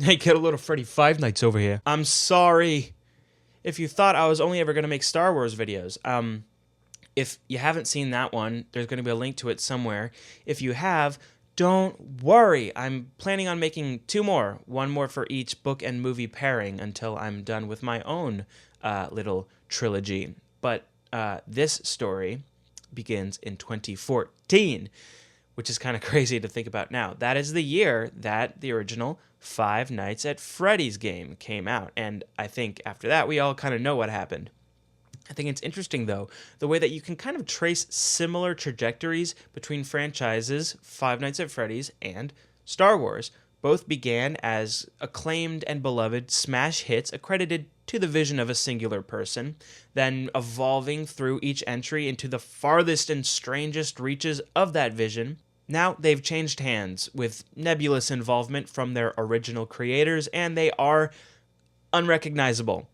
Hey, get a little Freddy Five Nights over here. I'm sorry if you thought I was only ever going to make Star Wars videos. If you haven't seen that one, there's going to be a link to it somewhere. If you have, don't worry. I'm planning on making two more, one more for each book and movie pairing until I'm done with my own little trilogy. But this story begins in 2014, which is kind of crazy to think about now. That is the year that the original Five Nights at Freddy's game came out, and I think after that we all kind of know what happened. I think it's interesting, though, the way that you can kind of trace similar trajectories between franchises, Five Nights at Freddy's and Star Wars. Both began as acclaimed and beloved smash hits accredited to the vision of a singular person, then evolving through each entry into the farthest and strangest reaches of that vision. Now they've changed hands with nebulous involvement from their original creators, and they are unrecognizable.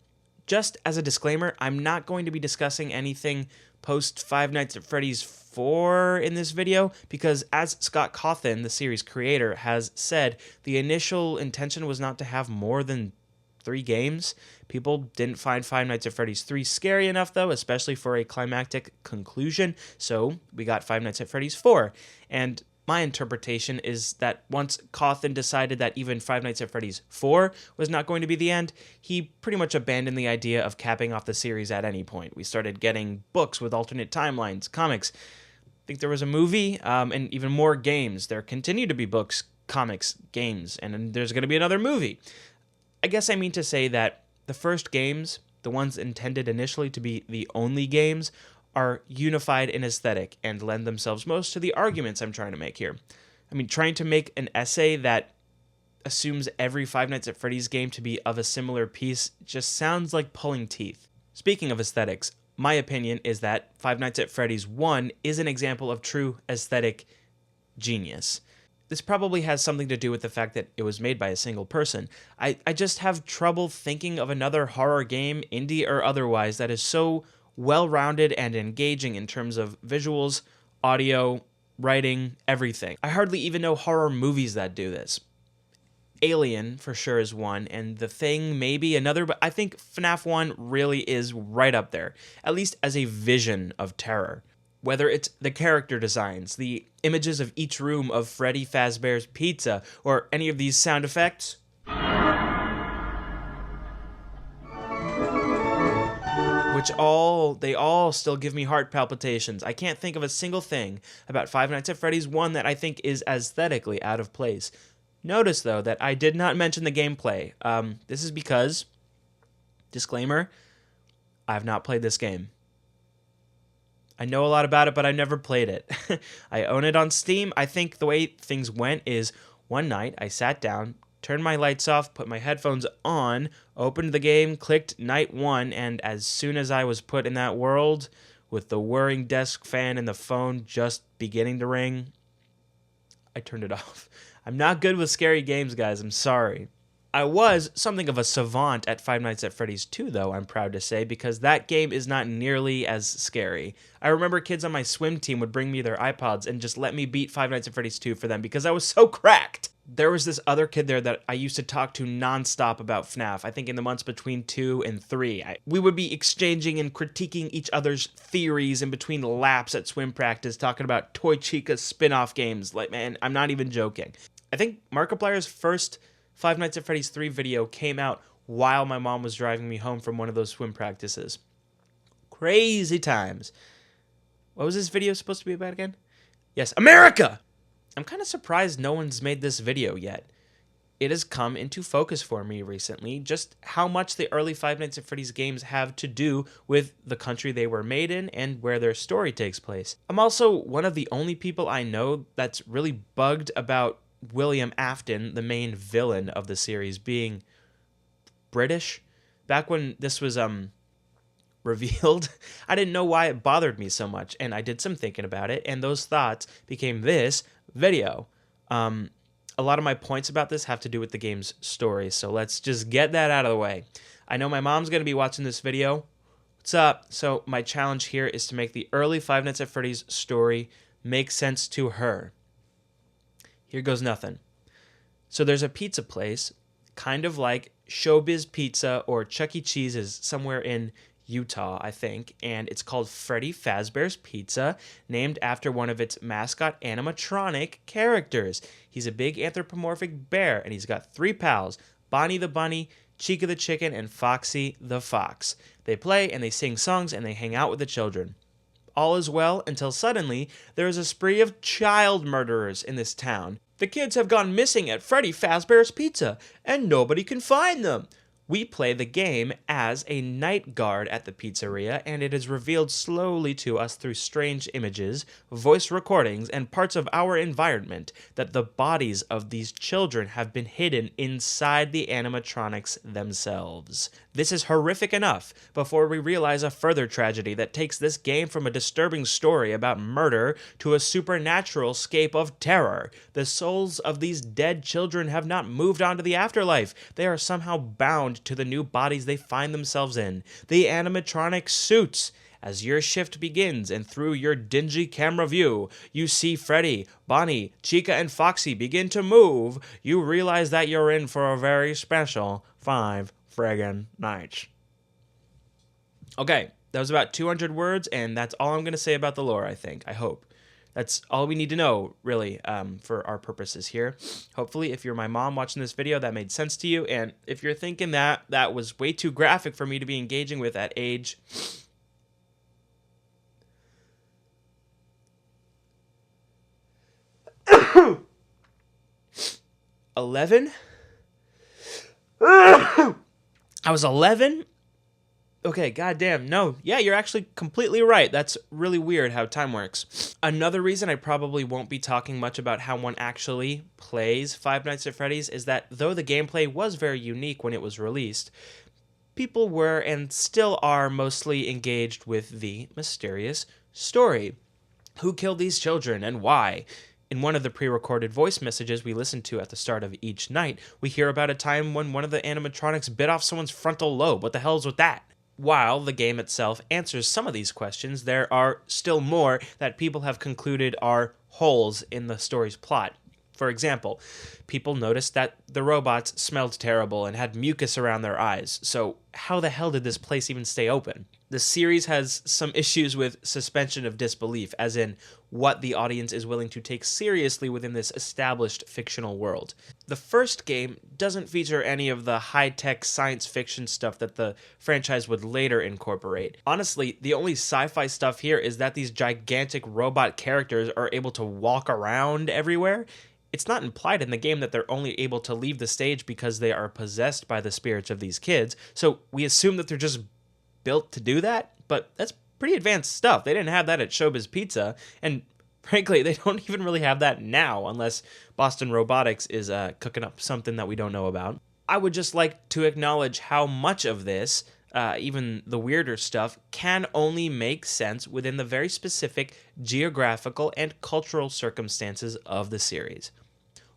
Just as a disclaimer, I'm not going to be discussing anything post Five Nights at Freddy's 4 in this video, because as Scott Cawthon, the series creator, has said, the initial intention was not to have more than 3 games. People didn't find Five Nights at Freddy's 3 scary enough, though, especially for a climactic conclusion, so we got Five Nights at Freddy's 4. And my interpretation is that once Cawthon decided that even Five Nights at Freddy's 4 was not going to be the end, he pretty much abandoned the idea of capping off the series at any point. We started getting books with alternate timelines, comics. I think there was a movie, and even more games. There continue to be books, comics, games, and then there's going to be another movie. I guess I mean to say that the first games, the ones intended initially to be the only games, are unified in aesthetic and lend themselves most to the arguments I'm trying to make here. I mean, trying to make an essay that assumes every Five Nights at Freddy's game to be of a similar piece just sounds like pulling teeth. Speaking of aesthetics, my opinion is that Five Nights at Freddy's 1 is an example of true aesthetic genius. This probably has something to do with the fact that it was made by a single person. I just have trouble thinking of another horror game, indie or otherwise, that is so well-rounded and engaging in terms of visuals, audio, writing, everything. I hardly even know horror movies that do this. Alien, for sure, is one, and The Thing, maybe another, but I think FNAF 1 really is right up there, at least as a vision of terror. Whether it's the character designs, the images of each room of Freddy Fazbear's Pizza, or any of these sound effects, which they all still give me heart palpitations. I can't think of a single thing about Five Nights at Freddy's 1 that I think is aesthetically out of place. Notice, though, that I did not mention the gameplay. This is because, disclaimer, I have not played this game. I know a lot about it, but I never played it. I own it on Steam. I think the way things went is one night I sat down, turned my lights off, put my headphones on, opened the game, clicked night 1, and as soon as I was put in that world, with the whirring desk fan and the phone just beginning to ring, I turned it off. I'm not good with scary games, guys. I'm sorry. I was something of a savant at Five Nights at Freddy's 2, though, I'm proud to say, because that game is not nearly as scary. I remember kids on my swim team would bring me their iPods and just let me beat Five Nights at Freddy's 2 for them because I was so cracked. There was this other kid there that I used to talk to nonstop about FNAF, I think in the months between 2 and 3. We would be exchanging and critiquing each other's theories in between laps at swim practice, talking about Toy Chica's spin-off games. Like, man, I'm not even joking. I think Markiplier's first Five Nights at Freddy's 3 video came out while my mom was driving me home from one of those swim practices. Crazy times. What was this video supposed to be about again? Yes, America! I'm kind of surprised no one's made this video yet. It has come into focus for me recently, just how much the early Five Nights at Freddy's games have to do with the country they were made in and where their story takes place. I'm also one of the only people I know that's really bugged about William Afton, the main villain of the series, being British. Back when this was revealed, I didn't know why it bothered me so much, and I did some thinking about it, and those thoughts became this video. A lot of my points about this have to do with the game's story, so let's just get that out of the way. I know my mom's going to be watching this video. What's up? So my challenge here is to make the early Five Nights at Freddy's story make sense to her. Here goes nothing. So there's a pizza place kind of like Showbiz Pizza or Chuck E. Cheese's somewhere in Utah, I think, and it's called Freddy Fazbear's Pizza, named after one of its mascot animatronic characters. He's a big anthropomorphic bear, and he's got 3 pals, Bonnie the Bunny, Chica the Chicken, and Foxy the Fox. They play and they sing songs and they hang out with the children. All is well until suddenly there is a spree of child murderers in this town. The kids have gone missing at Freddy Fazbear's Pizza, and nobody can find them. We play the game as a night guard at the pizzeria, and it is revealed slowly to us through strange images, voice recordings, and parts of our environment that the bodies of these children have been hidden inside the animatronics themselves. This is horrific enough before we realize a further tragedy that takes this game from a disturbing story about murder to a supernatural scape of terror. The souls of these dead children have not moved on to the afterlife. They are somehow bound to the new bodies they find themselves in. The animatronic suits. As your shift begins and through your dingy camera view, you see Freddy, Bonnie, Chica, and Foxy begin to move, you realize that you're in for a very special 5 friggin' nights. Okay, that was about 200 words, and that's all I'm going to say about the lore, I think. I hope. That's all we need to know, really, for our purposes here. Hopefully, if you're my mom watching this video, that made sense to you. And if you're thinking that was way too graphic for me to be engaging with at age 11? I was 11? Okay, goddamn, no. Yeah, you're actually completely right. That's really weird how time works. Another reason I probably won't be talking much about how one actually plays Five Nights at Freddy's is that though the gameplay was very unique when it was released, people were and still are mostly engaged with the mysterious story. Who killed these children and why? In one of the pre-recorded voice messages we listen to at the start of each night, we hear about a time when one of the animatronics bit off someone's frontal lobe. What the hell's with that? While the game itself answers some of these questions, there are still more that people have concluded are holes in the story's plot. For example, people noticed that the robots smelled terrible and had mucus around their eyes, so how the hell did this place even stay open? The series has some issues with suspension of disbelief, as in what the audience is willing to take seriously within this established fictional world. The first game doesn't feature any of the high-tech science fiction stuff that the franchise would later incorporate. Honestly, the only sci-fi stuff here is that these gigantic robot characters are able to walk around everywhere. It's not implied in the game that they're only able to leave the stage because they are possessed by the spirits of these kids, so we assume that they're just built to do that, but that's pretty advanced stuff. They didn't have that at Showbiz Pizza, and frankly, they don't even really have that now, unless Boston Robotics is cooking up something that we don't know about. I would just like to acknowledge how much of this, even the weirder stuff, can only make sense within the very specific geographical and cultural circumstances of the series.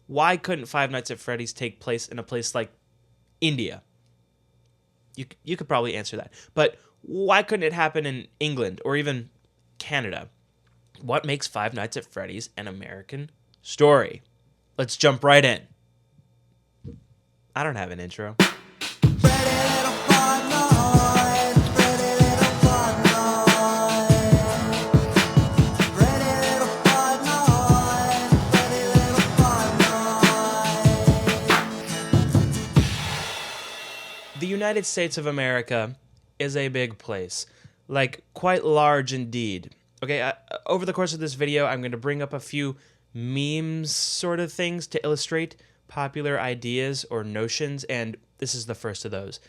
Why couldn't Five Nights at Freddy's take place in a place like India? You could probably answer that. But why couldn't it happen in England or even Canada? What makes Five Nights at Freddy's an American story? Let's jump right in. I don't have an intro. The United States of America is a big place, like quite large indeed. Okay, over the course of this video, I'm going to bring up a few memes sort of things to illustrate popular ideas or notions, and this is the first of those.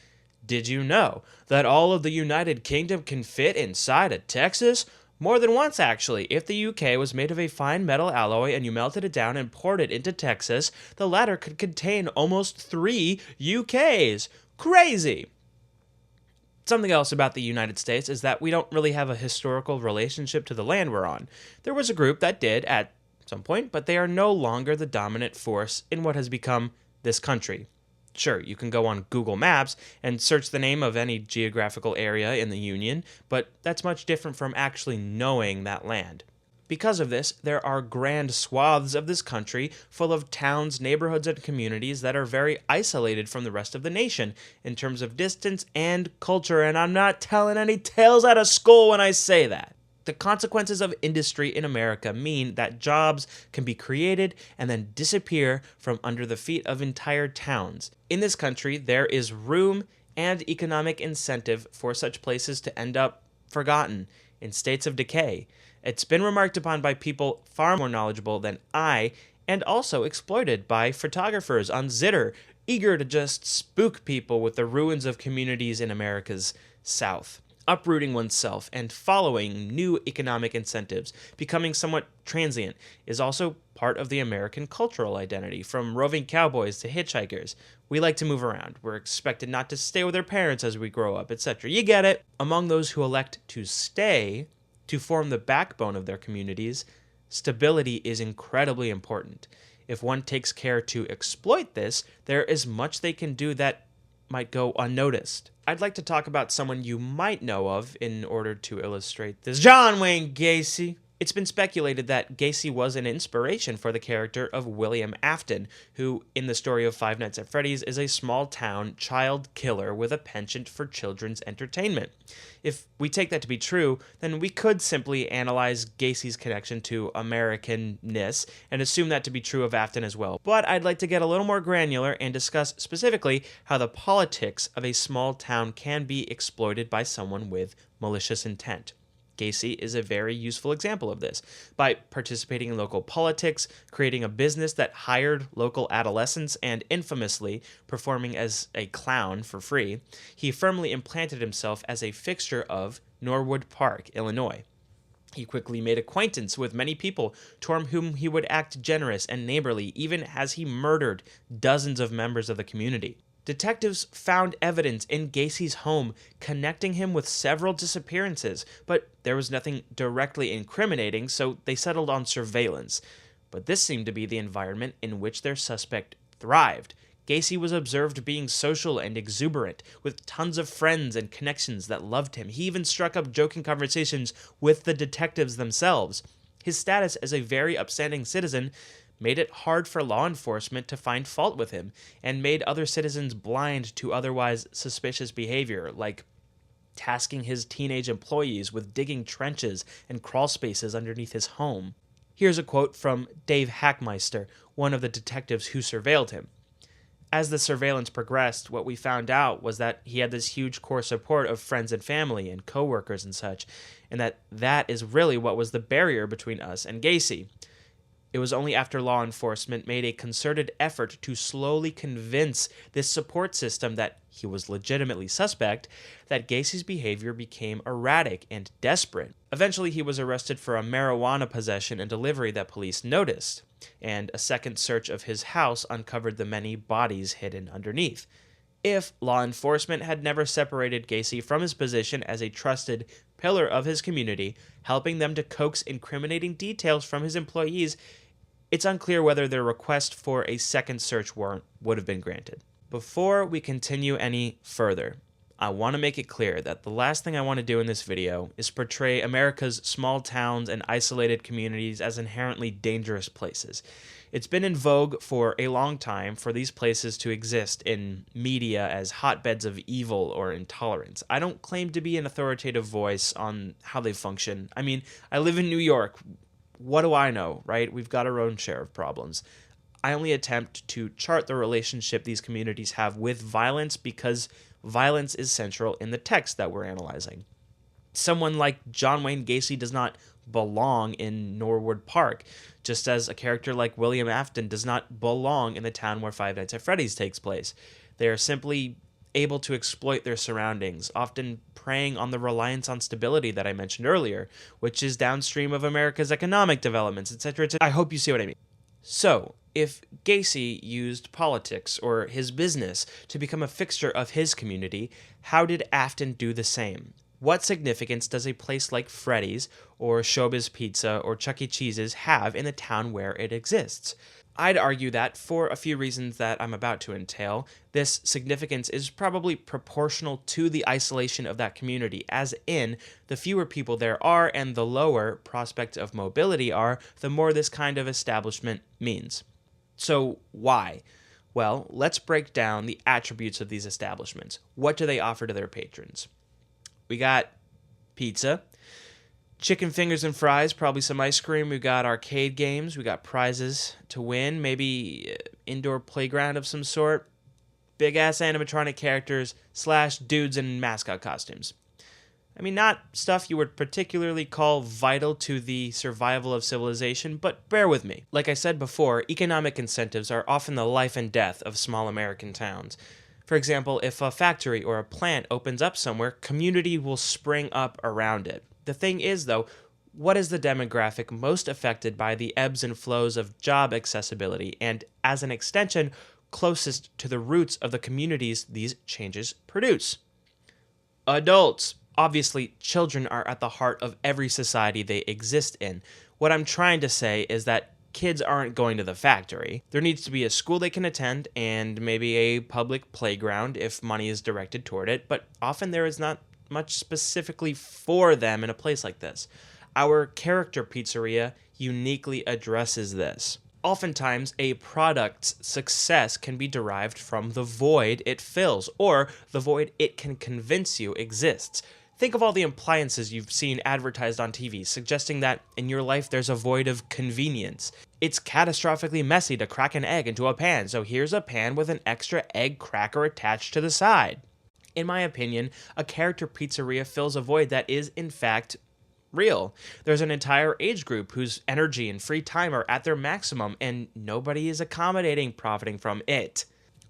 Did you know that all of the United Kingdom can fit inside of Texas? More than once, actually. If the UK was made of a fine metal alloy and you melted it down and poured it into Texas, the latter could contain almost 3 UKs. Crazy! Something else about the United States is that we don't really have a historical relationship to the land we're on. There was a group that did at some point, but they are no longer the dominant force in what has become this country. Sure, you can go on Google Maps and search the name of any geographical area in the Union, but that's much different from actually knowing that land. Because of this, there are grand swaths of this country full of towns, neighborhoods, and communities that are very isolated from the rest of the nation in terms of distance and culture, and I'm not telling any tales out of school when I say that. The consequences of industry in America mean that jobs can be created and then disappear from under the feet of entire towns. In this country, there is room and economic incentive for such places to end up forgotten in states of decay. It's been remarked upon by people far more knowledgeable than I, and also exploited by photographers on Zitter, eager to just spook people with the ruins of communities in America's South. Uprooting oneself and following new economic incentives, becoming somewhat transient, is also part of the American cultural identity, from roving cowboys to hitchhikers. We like to move around. We're expected not to stay with our parents as we grow up, etc. You get it. Among those who elect to stay, to form the backbone of their communities, stability is incredibly important. If one takes care to exploit this, there is much they can do that might go unnoticed. I'd like to talk about someone you might know of in order to illustrate this. John Wayne Gacy. It's been speculated that Gacy was an inspiration for the character of William Afton, who, in the story of Five Nights at Freddy's, is a small-town child killer with a penchant for children's entertainment. If we take that to be true, then we could simply analyze Gacy's connection to Americanness and assume that to be true of Afton as well. But I'd like to get a little more granular and discuss specifically how the politics of a small town can be exploited by someone with malicious intent. Gacy is a very useful example of this. By participating in local politics, creating a business that hired local adolescents, and infamously performing as a clown for free, he firmly implanted himself as a fixture of Norwood Park, Illinois. He quickly made acquaintance with many people, toward whom he would act generous and neighborly, even as he murdered dozens of members of the community. Detectives found evidence in Gacy's home connecting him with several disappearances, but there was nothing directly incriminating, so they settled on surveillance. But this seemed to be the environment in which their suspect thrived. Gacy was observed being social and exuberant, with tons of friends and connections that loved him. He even struck up joking conversations with the detectives themselves. His status as a very upstanding citizen made it hard for law enforcement to find fault with him, and made other citizens blind to otherwise suspicious behavior, like tasking his teenage employees with digging trenches and crawl spaces underneath his home. Here's a quote from Dave Hackmeister, one of the detectives who surveilled him. As the surveillance progressed, what we found out was that he had this huge core support of friends and family and coworkers and such, and that is really what was the barrier between us and Gacy. It was only after law enforcement made a concerted effort to slowly convince this support system that he was legitimately suspect that Gacy's behavior became erratic and desperate. Eventually, he was arrested for a marijuana possession and delivery that police noticed, and a second search of his house uncovered the many bodies hidden underneath. If law enforcement had never separated Gacy from his position as a trusted pillar of his community, helping them to coax incriminating details from his employees, it's unclear whether their request for a second search warrant would have been granted. Before we continue any further, I want to make it clear that the last thing I want to do in this video is portray America's small towns and isolated communities as inherently dangerous places. It's been in vogue for a long time for these places to exist in media as hotbeds of evil or intolerance. I don't claim to be an authoritative voice on how they function. I mean, I live in New York. What do I know, right? We've got our own share of problems. I only attempt to chart the relationship these communities have with violence because violence is central in the text that we're analyzing. Someone like John Wayne Gacy does not belong in Norwood Park, just as a character like William Afton does not belong in the town where Five Nights at Freddy's takes place. They are simply able to exploit their surroundings, often preying on the reliance on stability that I mentioned earlier, which is downstream of America's economic developments, etc. I hope you see what I mean. So, if Gacy used politics or his business to become a fixture of his community, how did Afton do the same? What significance does a place like Freddy's or Showbiz Pizza or Chuck E. Cheese's have in the town where it exists? I'd argue that, for a few reasons that I'm about to entail, this significance is probably proportional to the isolation of that community, as in, the fewer people there are and the lower prospects of mobility are, the more this kind of establishment means. So why? Well, let's break down the attributes of these establishments. What do they offer to their patrons? We got pizza, chicken fingers and fries, probably some ice cream. We've got arcade games. We got prizes to win. Maybe indoor playground of some sort. Big-ass animatronic characters / dudes in mascot costumes. I mean, not stuff you would particularly call vital to the survival of civilization, but bear with me. Like I said before, economic incentives are often the life and death of small American towns. For example, if a factory or a plant opens up somewhere, community will spring up around it. The thing is, though, what is the demographic most affected by the ebbs and flows of job accessibility and, as an extension, closest to the roots of the communities these changes produce? Adults. Obviously, children are at the heart of every society they exist in. What I'm trying to say is that kids aren't going to the factory. There needs to be a school they can attend and maybe a public playground if money is directed toward it, but often there is not much specifically for them in a place like this. Our character pizzeria uniquely addresses this. Oftentimes, a product's success can be derived from the void it fills, or the void it can convince you exists. Think of all the appliances you've seen advertised on TV, suggesting that in your life there's a void of convenience. It's catastrophically messy to crack an egg into a pan, so here's a pan with an extra egg cracker attached to the side. In my opinion, a character pizzeria fills a void that is, in fact, real. There's an entire age group whose energy and free time are at their maximum, and nobody is profiting from it.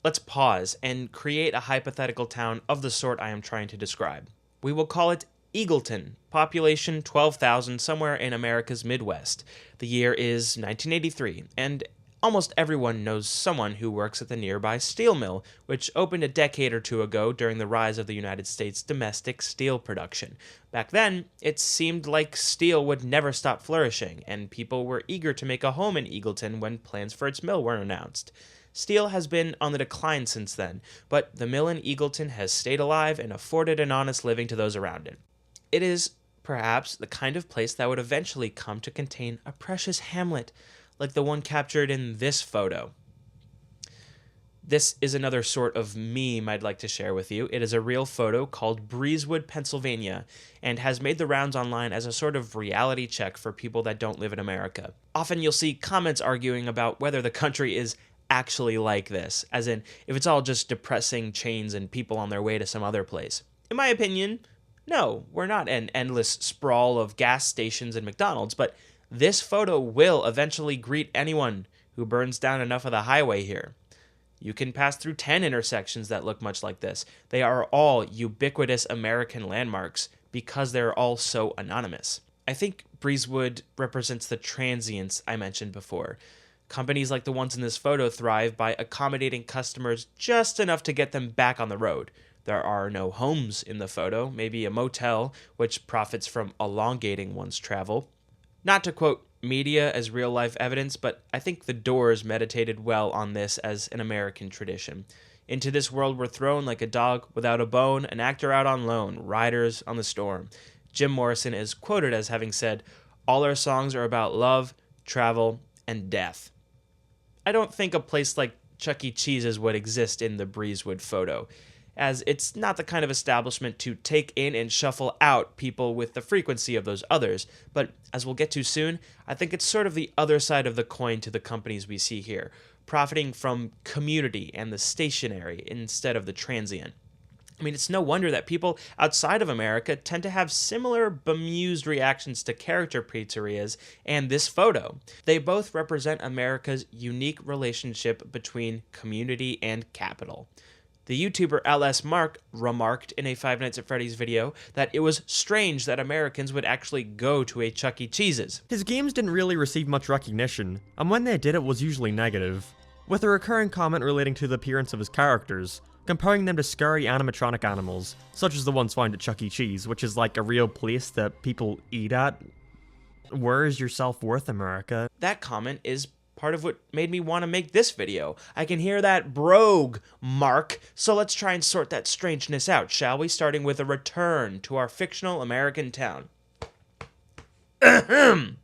Let's pause and create a hypothetical town of the sort I am trying to describe. We will call it Eagleton, population 12,000, somewhere in America's Midwest. The year is 1983, and almost everyone knows someone who works at the nearby steel mill, which opened a decade or two ago during the rise of the United States' domestic steel production. Back then, it seemed like steel would never stop flourishing, and people were eager to make a home in Eagleton when plans for its mill were announced. Steel has been on the decline since then, but the mill in Eagleton has stayed alive and afforded an honest living to those around it. It is, perhaps, the kind of place that would eventually come to contain a precious hamlet, like the one captured in this photo. This is another sort of meme I'd like to share with you. It is a real photo called Breezewood, Pennsylvania, and has made the rounds online as a sort of reality check for people that don't live in America. Often you'll see comments arguing about whether the country is actually like this, as in, if it's all just depressing chains and people on their way to some other place. In my opinion, no, we're not an endless sprawl of gas stations and McDonald's, but this photo will eventually greet anyone who burns down enough of the highway here. You can pass through 10 intersections that look much like this. They are all ubiquitous American landmarks because they're all so anonymous. I think Breezewood represents the transience I mentioned before. Companies like the ones in this photo thrive by accommodating customers just enough to get them back on the road. There are no homes in the photo, maybe a motel, which profits from elongating one's travel. Not to quote media as real-life evidence, but I think the Doors meditated well on this as an American tradition. Into this world we're thrown like a dog without a bone, an actor out on loan, riders on the storm. Jim Morrison is quoted as having said, "All our songs are about love, travel, and death." I don't think a place like Chuck E. Cheese's would exist in the Breezewood photo, as it's not the kind of establishment to take in and shuffle out people with the frequency of those others, but as we'll get to soon, I think it's sort of the other side of the coin to the companies we see here, profiting from community and the stationary instead of the transient. I mean, it's no wonder that people outside of America tend to have similar bemused reactions to character pizzerias and this photo. They both represent America's unique relationship between community and capital. The YouTuber LS Mark remarked in a Five Nights at Freddy's video that it was strange that Americans would actually go to a Chuck E. Cheese's. His games didn't really receive much recognition, and when they did it was usually negative, with a recurring comment relating to the appearance of his characters, comparing them to scary animatronic animals, such as the ones found at Chuck E. Cheese, which is like a real place that people eat at. Where is your self-worth, America? That comment is part of what made me want to make this video. I can hear that brogue mark, so let's try and sort that strangeness out, shall we? Starting with a return to our fictional American town. The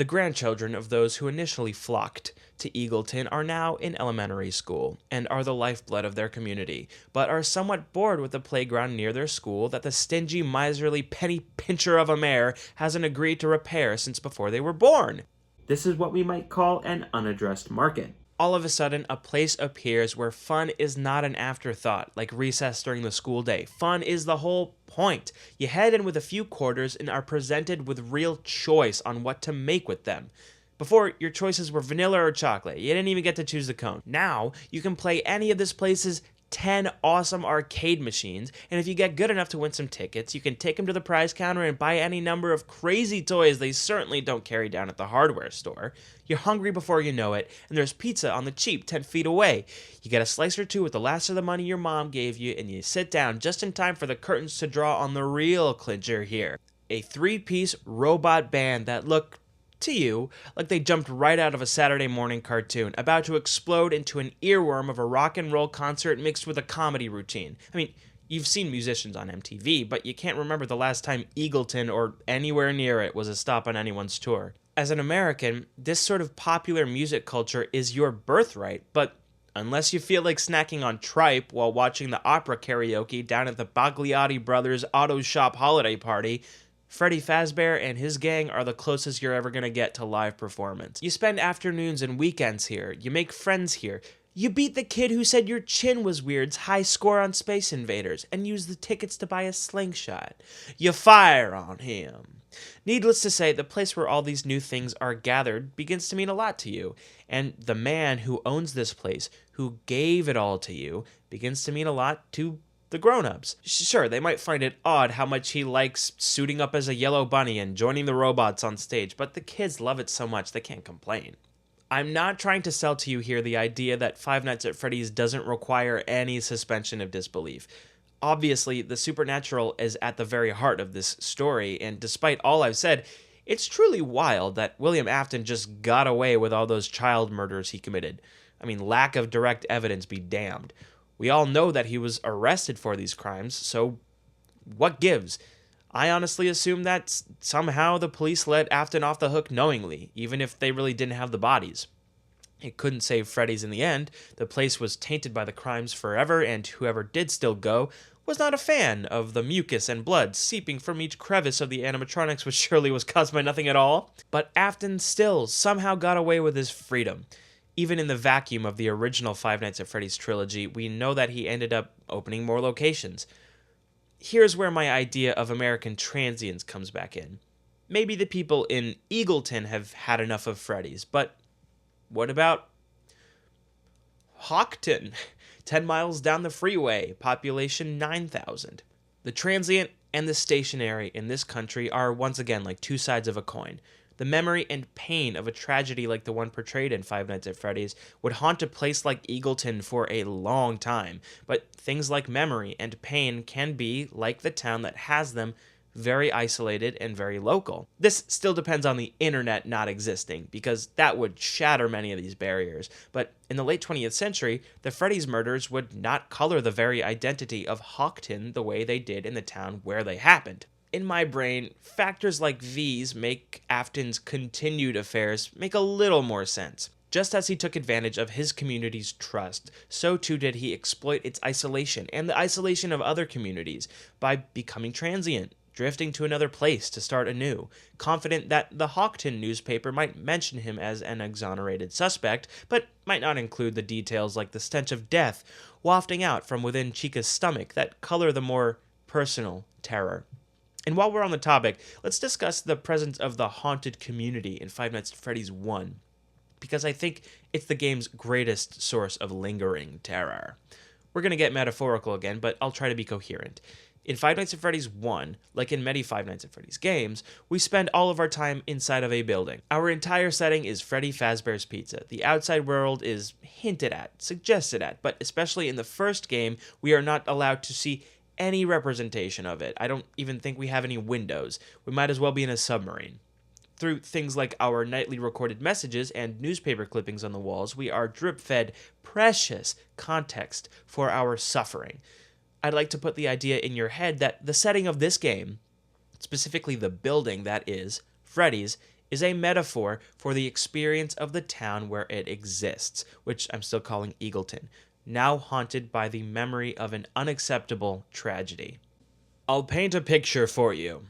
grandchildren of those who initially flocked to Eagleton are now in elementary school and are the lifeblood of their community, but are somewhat bored with the playground near their school that the stingy, miserly penny pincher of a mayor hasn't agreed to repair since before they were born. This is what we might call an unaddressed market. All of a sudden, a place appears where fun is not an afterthought, like recess during the school day. Fun is the whole point. You head in with a few quarters and are presented with real choice on what to make with them. Before, your choices were vanilla or chocolate. You didn't even get to choose the cone. Now, you can play any of this place's 10 awesome arcade machines, and if you get good enough to win some tickets, you can take them to the prize counter and buy any number of crazy toys they certainly don't carry down at the hardware store. You're hungry before you know it, and there's pizza on the cheap 10 feet away. You get a slice or two with the last of the money your mom gave you, and you sit down just in time for the curtains to draw on the real clincher here. A 3-piece robot band that look to you like they jumped right out of a Saturday morning cartoon, about to explode into an earworm of a rock and roll concert mixed with a comedy routine. I mean, you've seen musicians on MTV, but you can't remember the last time Eagleton or anywhere near it was a stop on anyone's tour. As an American, this sort of popular music culture is your birthright, but unless you feel like snacking on tripe while watching the opera karaoke down at the Bagliati Brothers Auto Shop holiday party, Freddy Fazbear and his gang are the closest you're ever going to get to live performance. You spend afternoons and weekends here. You make friends here. You beat the kid who said your chin was weird's high score on Space Invaders and use the tickets to buy a slingshot. You fire on him. Needless to say, the place where all these new things are gathered begins to mean a lot to you. And the man who owns this place, who gave it all to you, begins to mean a lot to the grown-ups. Sure, they might find it odd how much he likes suiting up as a yellow bunny and joining the robots on stage, but the kids love it so much they can't complain. I'm not trying to sell to you here the idea that Five Nights at Freddy's doesn't require any suspension of disbelief. Obviously, the supernatural is at the very heart of this story, and despite all I've said, it's truly wild that William Afton just got away with all those child murders he committed. I mean, lack of direct evidence be damned. We all know that he was arrested for these crimes, so what gives? I honestly assume that somehow the police let Afton off the hook knowingly, even if they really didn't have the bodies. It couldn't save Freddy's in the end. The place was tainted by the crimes forever, and whoever did still go was not a fan of the mucus and blood seeping from each crevice of the animatronics, which surely was caused by nothing at all. But Afton still somehow got away with his freedom. Even in the vacuum of the original Five Nights at Freddy's trilogy, we know that he ended up opening more locations. Here's where my idea of American transients comes back in. Maybe the people in Eagleton have had enough of Freddy's, but what about Hawkton? 10 miles down the freeway, population 9,000. The transient and the stationary in this country are once again like two sides of a coin. The memory and pain of a tragedy like the one portrayed in Five Nights at Freddy's would haunt a place like Eagleton for a long time, but things like memory and pain can be, like the town that has them, very isolated and very local. This still depends on the internet not existing, because that would shatter many of these barriers, but in the late 20th century, the Freddy's murders would not color the very identity of Hawkton the way they did in the town where they happened. In my brain, factors like these make Afton's continued affairs make a little more sense. Just as he took advantage of his community's trust, so too did he exploit its isolation and the isolation of other communities by becoming transient, drifting to another place to start anew, confident that the Hawkton newspaper might mention him as an exonerated suspect, but might not include the details like the stench of death wafting out from within Chica's stomach that color the more personal terror. And while we're on the topic, let's discuss the presence of the haunted community in Five Nights at Freddy's 1, because I think it's the game's greatest source of lingering terror. We're going to get metaphorical again, but I'll try to be coherent. In Five Nights at Freddy's 1, like in many Five Nights at Freddy's games, we spend all of our time inside of a building. Our entire setting is Freddy Fazbear's Pizza. The outside world is hinted at, suggested at, but especially in the first game, we are not allowed to see any representation of it. I don't even think we have any windows. We might as well be in a submarine. Through things like our nightly recorded messages and newspaper clippings on the walls, we are drip-fed precious context for our suffering. I'd like to put the idea in your head that the setting of this game, specifically the building that is Freddy's, is a metaphor for the experience of the town where it exists, which I'm still calling Eagleton, now haunted by the memory of an unacceptable tragedy. I'll paint a picture for you.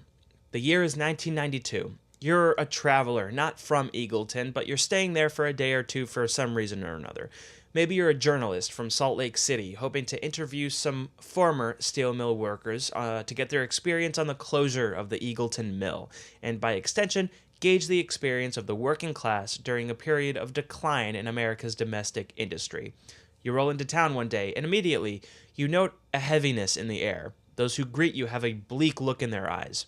The year is 1992. You're a traveler, not from Eagleton, but you're staying there for a day or two for some reason or another. Maybe you're a journalist from Salt Lake City, hoping to interview some former steel mill workers to get their experience on the closure of the Eagleton mill, and by extension, gauge the experience of the working class during a period of decline in America's domestic industry. You roll into town one day, and immediately, you note a heaviness in the air. Those who greet you have a bleak look in their eyes.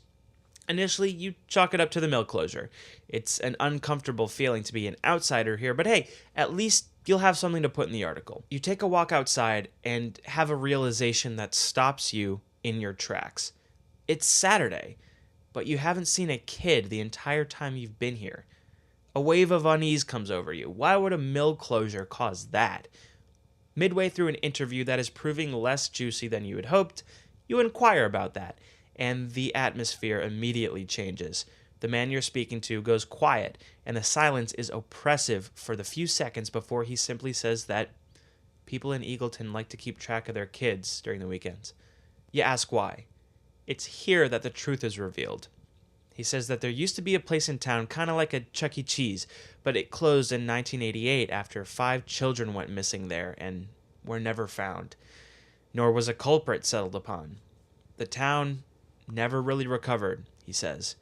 Initially, you chalk it up to the mill closure. It's an uncomfortable feeling to be an outsider here, but hey, at least you'll have something to put in the article. You take a walk outside and have a realization that stops you in your tracks. It's Saturday, but you haven't seen a kid the entire time you've been here. A wave of unease comes over you. Why would a mill closure cause that? Midway through an interview that is proving less juicy than you had hoped, you inquire about that, and the atmosphere immediately changes. The man you're speaking to goes quiet, and the silence is oppressive for the few seconds before he simply says that people in Eagleton like to keep track of their kids during the weekends. You ask why. It's here that the truth is revealed. He says that there used to be a place in town kind of like a Chuck E. Cheese, but it closed in 1988 after 5 children went missing there and were never found. Nor was a culprit settled upon. The town never really recovered, he says.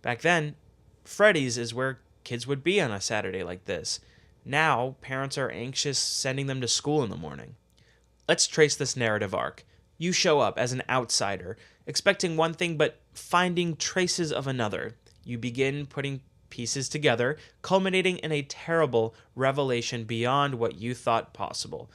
Back then, Freddy's is where kids would be on a Saturday like this. Now, parents are anxious sending them to school in the morning. Let's trace this narrative arc. You show up as an outsider, expecting one thing but finding traces of another. You begin putting pieces together, culminating in a terrible revelation beyond what you thought possible.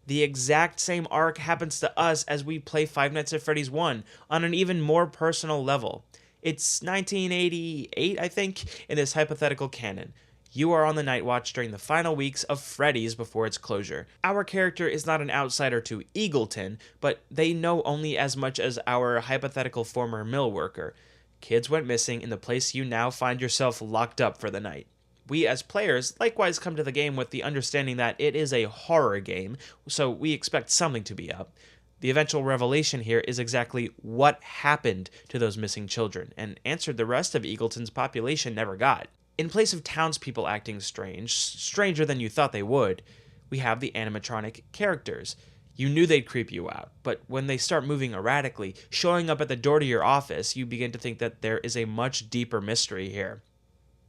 The exact same arc happens to us as we play Five Nights at Freddy's 1 on an even more personal level. It's 1988, I think, in this hypothetical canon. You are on the Night Watch during the final weeks of Freddy's before its closure. Our character is not an outsider to Eagleton, but they know only as much as our hypothetical former mill worker. Kids went missing in the place you now find yourself locked up for the night. We as players likewise come to the game with the understanding that it is a horror game, so we expect something to be up. The eventual revelation here is exactly what happened to those missing children, and answered the rest of Eagleton's population never got. In place of townspeople acting strange, stranger than you thought they would, we have the animatronic characters. You knew they'd creep you out, but when they start moving erratically, showing up at the door to your office, you begin to think that there is a much deeper mystery here.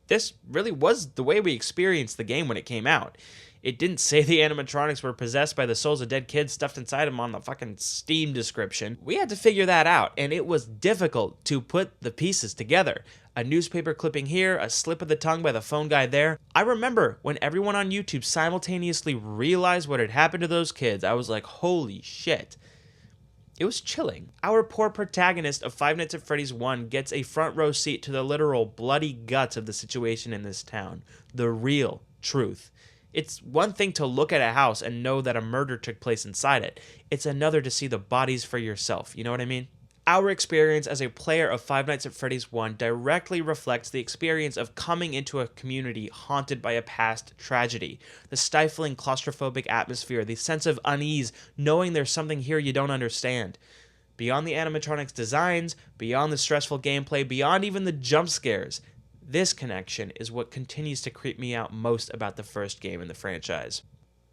This really was the way we experienced the game when it came out. It didn't say the animatronics were possessed by the souls of dead kids stuffed inside them on the fucking Steam description. We had to figure that out, and it was difficult to put the pieces together. A newspaper clipping here, a slip of the tongue by the phone guy there. I remember when everyone on YouTube simultaneously realized what had happened to those kids, I was like, holy shit. It was chilling. Our poor protagonist of Five Nights at Freddy's 1 gets a front row seat to the literal bloody guts of the situation in this town. The real truth. It's one thing to look at a house and know that a murder took place inside it. It's another to see the bodies for yourself. You know what I mean? Our experience as a player of Five Nights at Freddy's 1 directly reflects the experience of coming into a community haunted by a past tragedy. The stifling claustrophobic atmosphere, the sense of unease, knowing there's something here you don't understand. Beyond the animatronics designs, beyond the stressful gameplay, beyond even the jump scares, this connection is what continues to creep me out most about the first game in the franchise.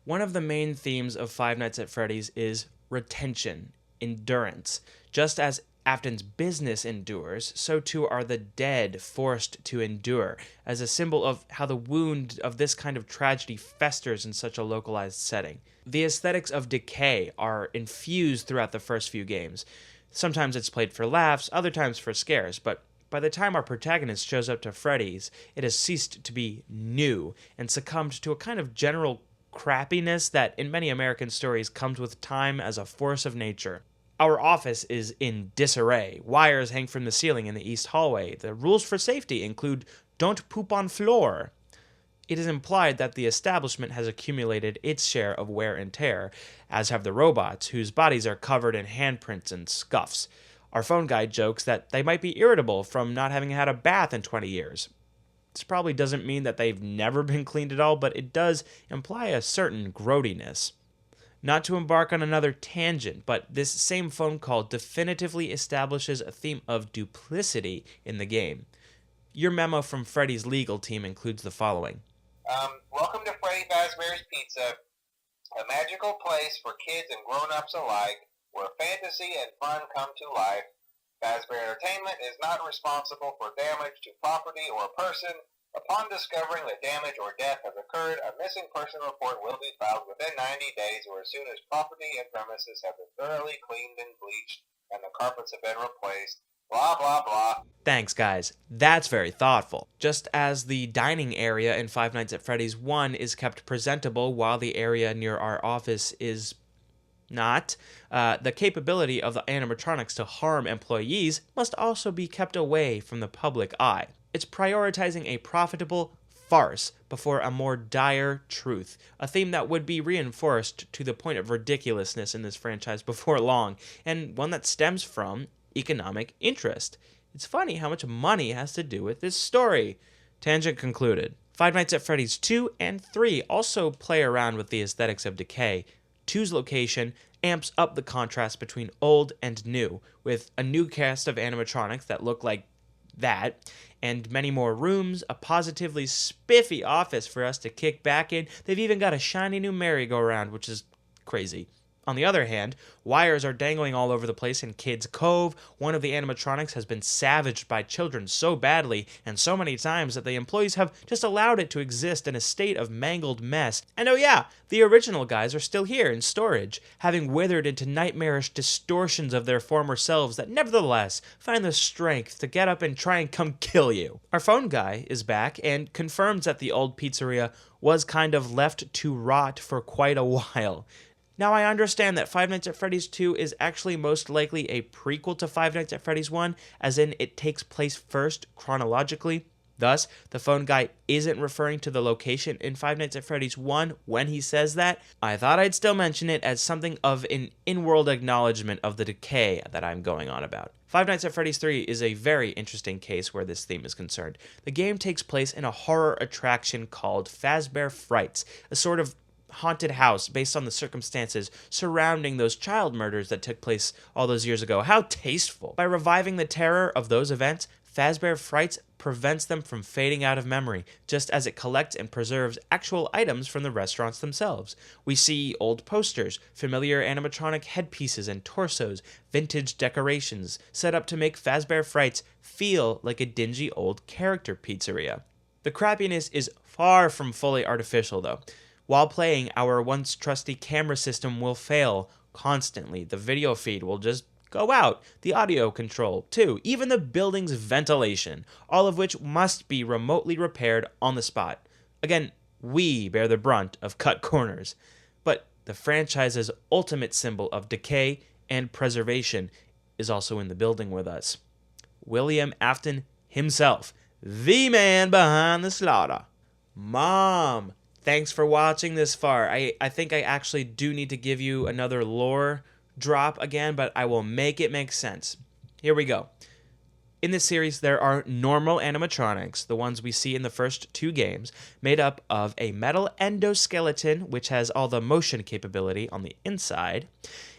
One of the main themes of Five Nights at Freddy's is retention, endurance. Just as Afton's business endures, so too are the dead forced to endure, as a symbol of how the wound of this kind of tragedy festers in such a localized setting. The aesthetics of decay are infused throughout the first few games. Sometimes it's played for laughs, other times for scares, but by the time our protagonist shows up to Freddy's, it has ceased to be new and succumbed to a kind of general crappiness that in many American stories comes with time as a force of nature. Our office is in disarray. Wires hang from the ceiling in the east hallway. The rules for safety include don't poop on floor. It is implied that the establishment has accumulated its share of wear and tear, as have the robots, whose bodies are covered in handprints and scuffs. Our phone guy jokes that they might be irritable from not having had a bath in 20 years. This probably doesn't mean that they've never been cleaned at all, but it does imply a certain grody-ness. Not to embark on another tangent, but this same phone call definitively establishes a theme of duplicity in the game. Your memo from Freddy's legal team includes the following. Welcome to Freddy Fazbear's Pizza, a magical place for kids and grown-ups alike, where fantasy and fun come to life. Fazbear Entertainment is not responsible for damage to property or person. Upon discovering that damage or death has occurred, a missing person report will be filed within 90 days or as soon as property and premises have been thoroughly cleaned and bleached and the carpets have been replaced. Blah, blah, blah. Thanks, guys. That's very thoughtful. Just as the dining area in Five Nights at Freddy's 1 is kept presentable while the area near our office is not, the capability of the animatronics to harm employees must also be kept away from the public eye. It's prioritizing a profitable farce before a more dire truth, a theme that would be reinforced to the point of ridiculousness in this franchise before long, and one that stems from economic interest. It's funny how much money has to do with this story. Tangent concluded. Five Nights at Freddy's 2 and 3 also play around with the aesthetics of decay. 2's location amps up the contrast between old and new, with a new cast of animatronics that look like that, and many more rooms, a positively spiffy office for us to kick back in. They've even got a shiny new merry-go-round, which is crazy. On the other hand, wires are dangling all over the place in Kids Cove. One of the animatronics has been savaged by children so badly and so many times that the employees have just allowed it to exist in a state of mangled mess. And oh yeah, the original guys are still here in storage, having withered into nightmarish distortions of their former selves that nevertheless find the strength to get up and try and come kill you. Our phone guy is back and confirms that the old pizzeria was kind of left to rot for quite a while. Now, I understand that Five Nights at Freddy's 2 is actually most likely a prequel to Five Nights at Freddy's 1, as in it takes place first chronologically. Thus, the phone guy isn't referring to the location in Five Nights at Freddy's 1 when he says that. I thought I'd still mention it as something of an in-world acknowledgement of the decay that I'm going on about. Five Nights at Freddy's 3 is a very interesting case where this theme is concerned. The game takes place in a horror attraction called Fazbear Frights, a sort of haunted house based on the circumstances surrounding those child murders that took place all those years ago. How tasteful. By reviving the terror of those events, Fazbear Frights prevents them from fading out of memory, just as it collects and preserves actual items from the restaurants themselves. We see old posters, familiar animatronic headpieces and torsos, vintage decorations, set up to make Fazbear Frights feel like a dingy old character pizzeria. The crappiness is far from fully artificial, though. While playing, our once trusty camera system will fail constantly. The video feed will just go out. The audio control, too. Even the building's ventilation. All of which must be remotely repaired on the spot. Again, we bear the brunt of cut corners. But the franchise's ultimate symbol of decay and preservation is also in the building with us. William Afton himself. The man behind the slaughter. Mom, thanks for watching this far. I think I actually do need to give you another lore drop again, but I will make it make sense. Here we go. In this series, there are normal animatronics, the ones we see in the first 2 games, made up of a metal endoskeleton, which has all the motion capability on the inside,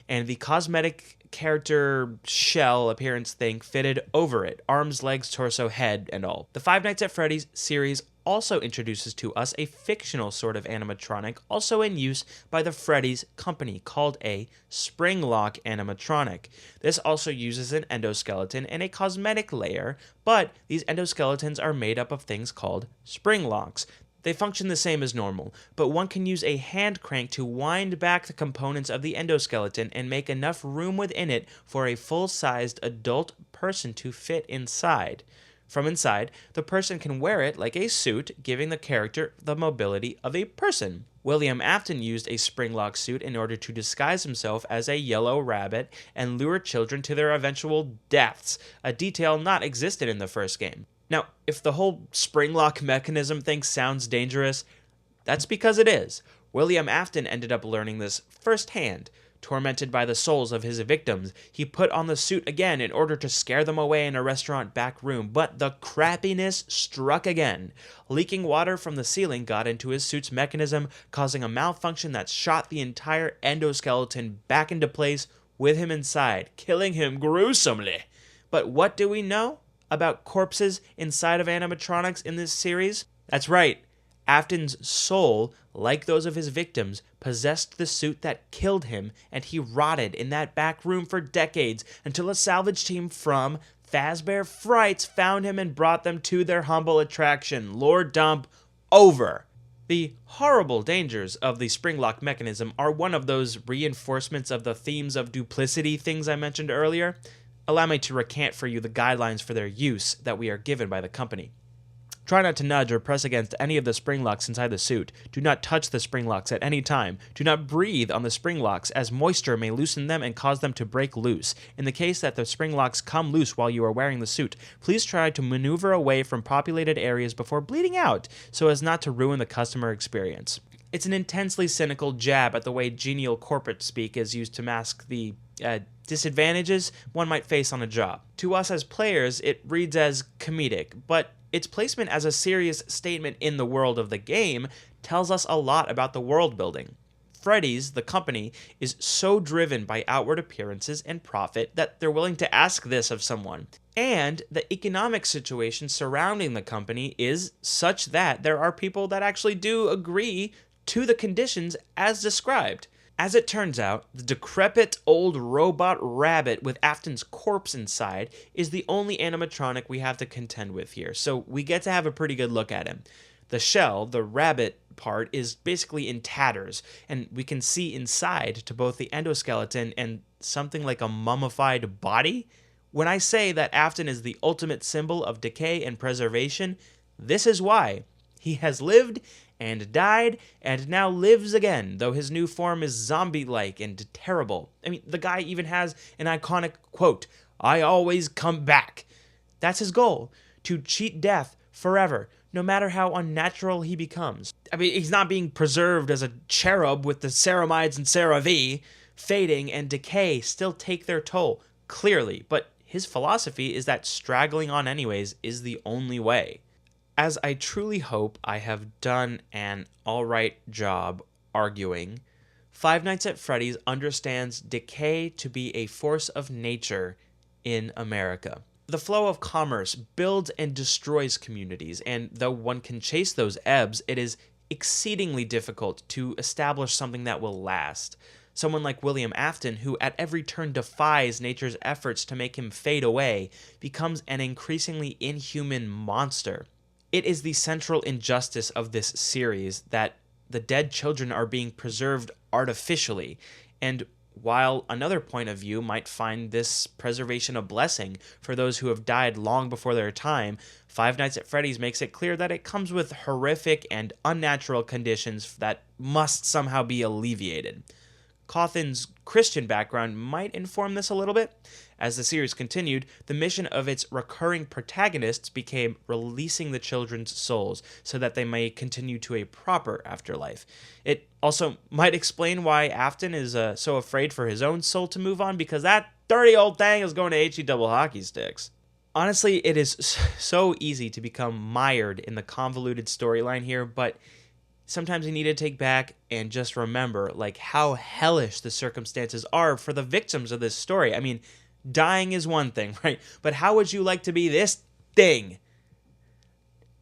and the cosmetic character shell appearance thing fitted over it, arms, legs, torso, head, and all. The Five Nights at Freddy's series also introduces to us a fictional sort of animatronic also in use by the Freddy's company called a spring-lock animatronic. This also uses an endoskeleton and a cosmetic layer, but these endoskeletons are made up of things called spring locks. They function the same as normal, but one can use a hand crank to wind back the components of the endoskeleton and make enough room within it for a full-sized adult person to fit inside. From inside, the person can wear it like a suit, giving the character the mobility of a person. William Afton used a spring-lock suit in order to disguise himself as a yellow rabbit and lure children to their eventual deaths, a detail not existent in the first game. Now, if the whole spring lock mechanism thing sounds dangerous, that's because it is. William Afton ended up learning this firsthand. Tormented by the souls of his victims, he put on the suit again in order to scare them away in a restaurant back room, but the crappiness struck again. Leaking water from the ceiling got into his suit's mechanism, causing a malfunction that shot the entire endoskeleton back into place with him inside, killing him gruesomely. But what do we know about corpses inside of animatronics in this series? That's right. Afton's soul, like those of his victims, possessed the suit that killed him, and he rotted in that back room for decades until a salvage team from Fazbear Frights found him and brought them to their humble attraction, Lord Dump Over. The horrible dangers of the spring lock mechanism are one of those reinforcements of the themes of duplicity things I mentioned earlier. Allow me to recant for you the guidelines for their use that we are given by the company. Try not to nudge or press against any of the spring locks inside the suit. Do not touch the spring locks at any time. Do not breathe on the spring locks, as moisture may loosen them and cause them to break loose. In the case that the spring locks come loose while you are wearing the suit, please try to maneuver away from populated areas before bleeding out so as not to ruin the customer experience. It's an intensely cynical jab at the way genial corporate speak is used to mask the disadvantages one might face on a job. To us as players, it reads as comedic, but its placement as a serious statement in the world of the game tells us a lot about the world building. Freddy's, the company, is so driven by outward appearances and profit that they're willing to ask this of someone. And the economic situation surrounding the company is such that there are people that actually do agree to the conditions as described. As it turns out, the decrepit old robot rabbit with Afton's corpse inside is the only animatronic we have to contend with here, so we get to have a pretty good look at him. The shell, the rabbit part, is basically in tatters, and we can see inside to both the endoskeleton and something like a mummified body. When I say that Afton is the ultimate symbol of decay and preservation, this is why. He has lived and died, and now lives again, though his new form is zombie-like and terrible. I mean, the guy even has an iconic quote, "I always come back." That's his goal, to cheat death forever, no matter how unnatural he becomes. I mean, he's not being preserved as a cherub with the ceramides and CeraVe. Fading and decay still take their toll, clearly, but his philosophy is that straggling on anyways is the only way. As I truly hope I have done an alright job arguing, Five Nights at Freddy's understands decay to be a force of nature in America. The flow of commerce builds and destroys communities, and though one can chase those ebbs, it is exceedingly difficult to establish something that will last. Someone like William Afton, who at every turn defies nature's efforts to make him fade away, becomes an increasingly inhuman monster. It is the central injustice of this series that the dead children are being preserved artificially, and while another point of view might find this preservation a blessing for those who have died long before their time, Five Nights at Freddy's makes it clear that it comes with horrific and unnatural conditions that must somehow be alleviated. Cawthon's Christian background might inform this a little bit. As the series continued, the mission of its recurring protagonists became releasing the children's souls so that they may continue to a proper afterlife. It also might explain why Afton is so afraid for his own soul to move on, because that dirty old thing is going to HE double hockey sticks. Honestly, it is so easy to become mired in the convoluted storyline here, but sometimes you need to take back and just remember how hellish the circumstances are for the victims of this story. I mean, dying is one thing, right? But how would you like to be this thing?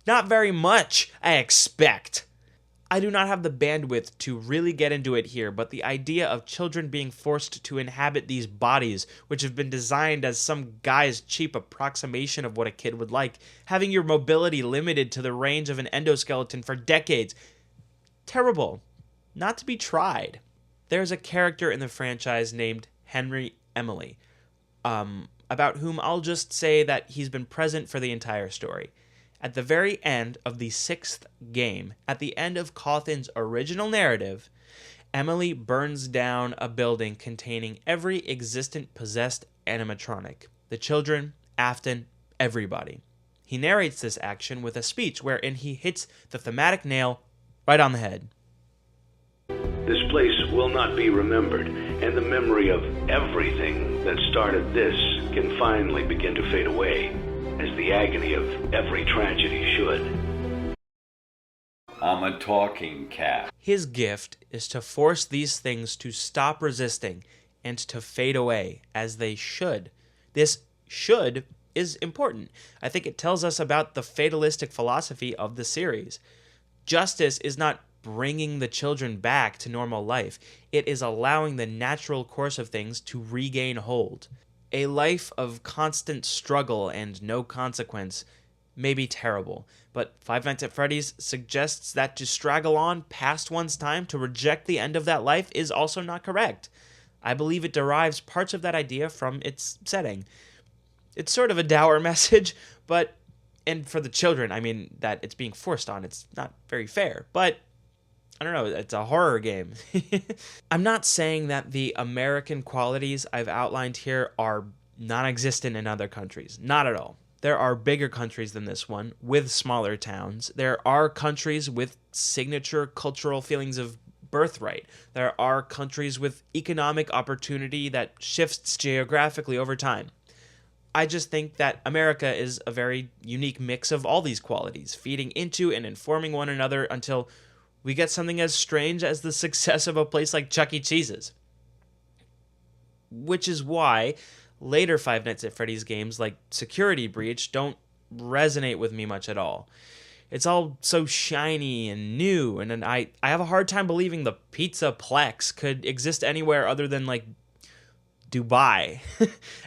Not very much, I expect. I do not have the bandwidth to really get into it here, but the idea of children being forced to inhabit these bodies, which have been designed as some guy's cheap approximation of what a kid would like, having your mobility limited to the range of an endoskeleton for decades, terrible. Not to be tried. There's a character in the franchise named Henry Emily, about whom I'll just say that he's been present for the entire story. At the very end of the 6th game, at the end of Cawthon's original narrative, Emily burns down a building containing every existent possessed animatronic. The children, Afton, everybody. He narrates this action with a speech wherein he hits the thematic nail right on the head. This place will not be remembered, and the memory of everything that started this can finally begin to fade away, as the agony of every tragedy should. I'm a talking cat. His gift is to force these things to stop resisting and to fade away, as they should. This should is important. I think it tells us about the fatalistic philosophy of the series. Justice is not bringing the children back to normal life. It is allowing the natural course of things to regain hold. A life of constant struggle and no consequence may be terrible, but Five Nights at Freddy's suggests that to straggle on past one's time to reject the end of that life is also not correct. I believe it derives parts of that idea from its setting. It's sort of a dour message, and for the children, I mean, that it's being forced on, it's not very fair, but I don't know, it's a horror game. I'm not saying that the American qualities I've outlined here are non-existent in other countries. Not at all. There are bigger countries than this one, with smaller towns. There are countries with signature cultural feelings of birthright. There are countries with economic opportunity that shifts geographically over time. I just think that America is a very unique mix of all these qualities, feeding into and informing one another until we get something as strange as the success of a place like Chuck E. Cheese's. Which is why later Five Nights at Freddy's games like Security Breach don't resonate with me much at all. It's all so shiny and new, and I have a hard time believing the Pizza Plex could exist anywhere other than, like, Dubai.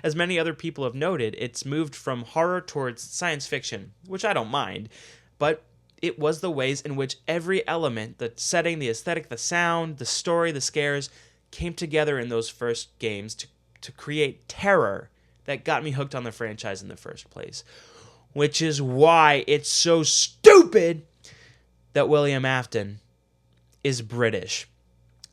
As many other people have noted, it's moved from horror towards science fiction, which I don't mind, but it was the ways in which every element, the setting, the aesthetic, the sound, the story, the scares, came together in those first games to create terror that got me hooked on the franchise in the first place. Which is why it's so stupid that William Afton is British.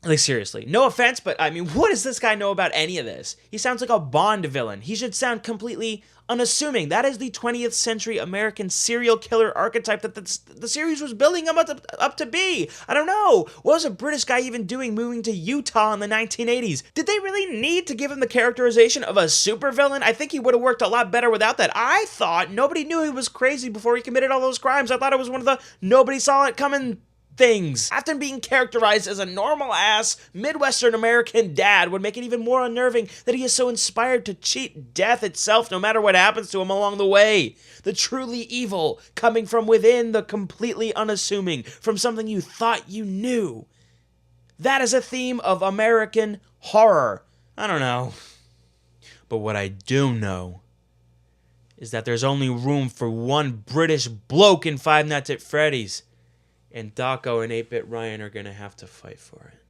Like, seriously, no offense, but I mean, what does this guy know about any of this? He sounds like a Bond villain. He should sound completely unassuming. That is the 20th century American serial killer archetype that the series was building him up to be. I don't know. What was a British guy even doing moving to Utah in the 1980s? Did they really need to give him the characterization of a supervillain? I think he would have worked a lot better without that. I thought nobody knew he was crazy before he committed all those crimes. I thought it was one of the nobody saw it coming things. After being characterized as a normal-ass Midwestern American dad would make it even more unnerving that he is so inspired to cheat death itself no matter what happens to him along the way. The truly evil coming from within the completely unassuming, from something you thought you knew. That is a theme of American horror. I don't know. But what I do know is that there's only room for one British bloke in Five Nights at Freddy's. And Daco and 8-Bit Ryan are going to have to fight for it.